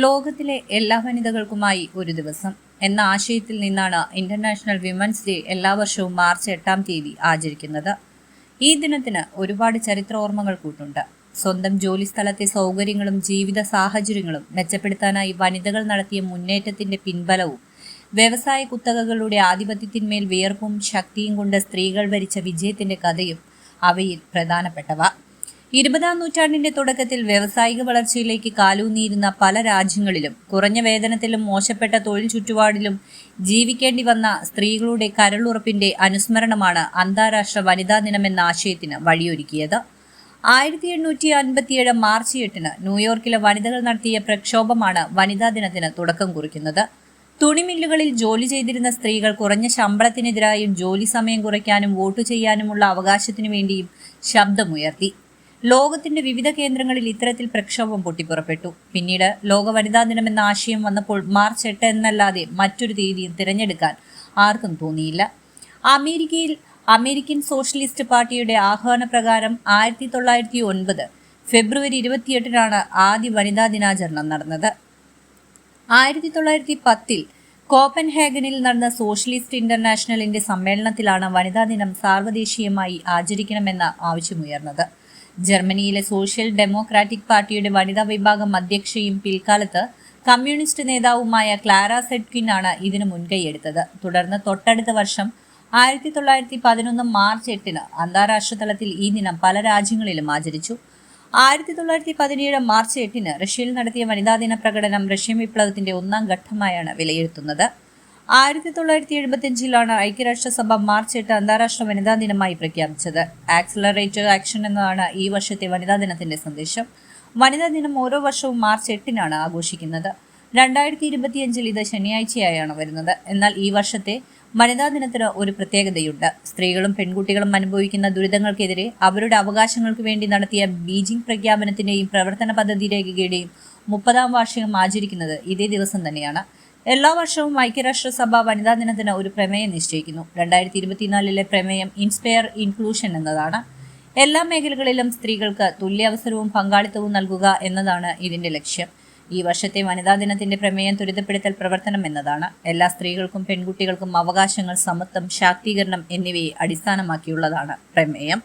ലോകത്തിലെ എല്ലാ വനിതകൾക്കുമായി ഒരു ദിവസം എന്ന ആശയത്തിൽ നിന്നാണ് ഇന്റർനാഷണൽ വിമൻസ് ഡേ എല്ലാ വർഷവും മാർച്ച് 8-ാം തീയതി ആചരിക്കുന്നത്. ഈ ദിനത്തിന് ഒരുപാട് ചരിത്ര ഓർമ്മകൾ കൂട്ടുണ്ട്. സ്വന്തം ജോലിസ്ഥലത്തെ സൗകര്യങ്ങളും ജീവിത സാഹചര്യങ്ങളും മെച്ചപ്പെടുത്താനായി വനിതകൾ നടത്തിയ മുന്നേറ്റത്തിന്റെ പിൻബലവും വ്യവസായ കുത്തകകളുടെ ആധിപത്യത്തിന്മേൽ വിയർപ്പും ശക്തിയും കൊണ്ട് സ്ത്രീകൾ വരിച്ച വിജയത്തിന്റെ കഥയും അവയിൽ പ്രധാനപ്പെട്ടവ. 20-ാം നൂറ്റാണ്ടിന്റെ തുടക്കത്തിൽ വ്യാവസായിക വളർച്ചയിലേക്ക് കാലൂന്നിയിരുന്ന പല രാജ്യങ്ങളിലും കുറഞ്ഞ വേതനത്തിലും മോശപ്പെട്ട തൊഴിൽ ചുറ്റുപാടിലും ജീവിക്കേണ്ടി വന്ന സ്ത്രീകളുടെ കരളുറപ്പിന്റെ അനുസ്മരണമാണ് അന്താരാഷ്ട്ര വനിതാ ദിനം എന്ന ആശയത്തിന് വഴിയൊരുക്കിയത്. 1857 മാർച്ച് 8-ന് ന്യൂയോർക്കിലെ വനിതകൾ നടത്തിയ പ്രക്ഷോഭമാണ് വനിതാ ദിനത്തിന് തുടക്കം കുറിക്കുന്നത്. തുണിമില്ലുകളിൽ ജോലി ചെയ്തിരുന്ന സ്ത്രീകൾ കുറഞ്ഞ ശമ്പളത്തിനെതിരായും ജോലി സമയം കുറയ്ക്കാനും വോട്ട് ചെയ്യാനുമുള്ള അവകാശത്തിനു വേണ്ടിയും ശബ്ദമുയർത്തി. ലോകത്തിന്റെ വിവിധ കേന്ദ്രങ്ങളിൽ ഇത്തരത്തിൽ പ്രക്ഷോഭം പൊട്ടിപ്പുറപ്പെട്ടു. പിന്നീട് ലോക വനിതാ ദിനം എന്ന ആശയം വന്നപ്പോൾ മാർച്ച് 8 എന്നല്ലാതെ മറ്റൊരു തീയതിയും തിരഞ്ഞെടുക്കാൻ ആർക്കും തോന്നിയില്ല. അമേരിക്കൻ സോഷ്യലിസ്റ്റ് പാർട്ടിയുടെ ആഹ്വാനപ്രകാരം 1909 ഫെബ്രുവരി 28-നാണ് ആദ്യ വനിതാ ദിനാചരണം നടന്നത്. 1910 കോപ്പൻഹേഗനിൽ നടന്ന സോഷ്യലിസ്റ്റ് ഇന്റർനാഷണലിന്റെ സമ്മേളനത്തിലാണ് വനിതാ ദിനം സാർവദേശീയമായി ആചരിക്കണമെന്ന ആവശ്യമുയർന്നത്. ജർമ്മനിയിലെ സോഷ്യൽ ഡെമോക്രാറ്റിക് പാർട്ടിയുടെ വനിതാ വിഭാഗം അധ്യക്ഷയും പിൽക്കാലത്ത് കമ്മ്യൂണിസ്റ്റ് നേതാവുമായ ക്ലാര സെഡ്കിൻ ആണ് ഇതിന് മുൻകൈയെടുത്തത്. തുടർന്ന് തൊട്ടടുത്ത വർഷം 1911 മാർച്ച് 8-ന് അന്താരാഷ്ട്ര തലത്തിൽ ഈ ദിനം പല രാജ്യങ്ങളിലും ആചരിച്ചു. 1917 മാർച്ച് 8-ന് റഷ്യയിൽ നടത്തിയ വനിതാ ദിന പ്രകടനം റഷ്യൻ വിപ്ലവത്തിന്റെ ഒന്നാം ഘട്ടമായാണ് വിലയിരുത്തുന്നത്. 1975-ലാണ് ഐക്യരാഷ്ട്രസഭ മാർച്ച് 8 അന്താരാഷ്ട്ര വനിതാ ദിനമായി പ്രഖ്യാപിച്ചത്. ആക്സിലറേറ്റഡ് ആക്ഷൻ എന്നതാണ് ഈ വർഷത്തെ വനിതാ ദിനത്തിന്റെ സന്ദേശം. വനിതാ ദിനം ഓരോ വർഷവും മാർച്ച് 8-നാണ് ആഘോഷിക്കുന്നത്. 2025-ൽ ഇത് ശനിയാഴ്ചയായാണ് വരുന്നത്. എന്നാൽ ഈ വർഷത്തെ വനിതാ ദിനത്തിന് ഒരു പ്രത്യേകതയുണ്ട്. സ്ത്രീകളും പെൺകുട്ടികളും അനുഭവിക്കുന്ന ദുരിതങ്ങൾക്കെതിരെ അവരുടെ അവകാശങ്ങൾക്ക് വേണ്ടി നടത്തിയ ബീജിംഗ് പ്രഖ്യാപനത്തിന്റെയും പ്രവർത്തന പദ്ധതി രേഖയുടെയും 30-ാം വാർഷികം ആചരിക്കുന്നത് ഇതേ ദിവസം തന്നെയാണ്. എല്ലാ വർഷവും ഐക്യരാഷ്ട്രസഭ വനിതാ ദിനത്തിന് ഒരു പ്രമേയം നിശ്ചയിക്കുന്നു. 2024-ലെ പ്രമേയം ഇൻസ്പയർ ഇൻക്ലൂഷൻ എന്നതാണ്. എല്ലാ മേഖലകളിലും സ്ത്രീകൾക്ക് തുല്യാവസരവും പങ്കാളിത്തവും നൽകുക എന്നതാണ് ഇതിന്റെ ലക്ഷ്യം. ഈ വർഷത്തെ വനിതാ ദിനത്തിന്റെ പ്രമേയം ത്വരിതപ്പെടുത്തൽ പ്രവർത്തനം എന്നതാണ്. എല്ലാ സ്ത്രീകൾക്കും പെൺകുട്ടികൾക്കും അവകാശങ്ങൾ, സമത്വം, ശാക്തീകരണം എന്നിവയെ അടിസ്ഥാനമാക്കിയുള്ളതാണ് പ്രമേയം.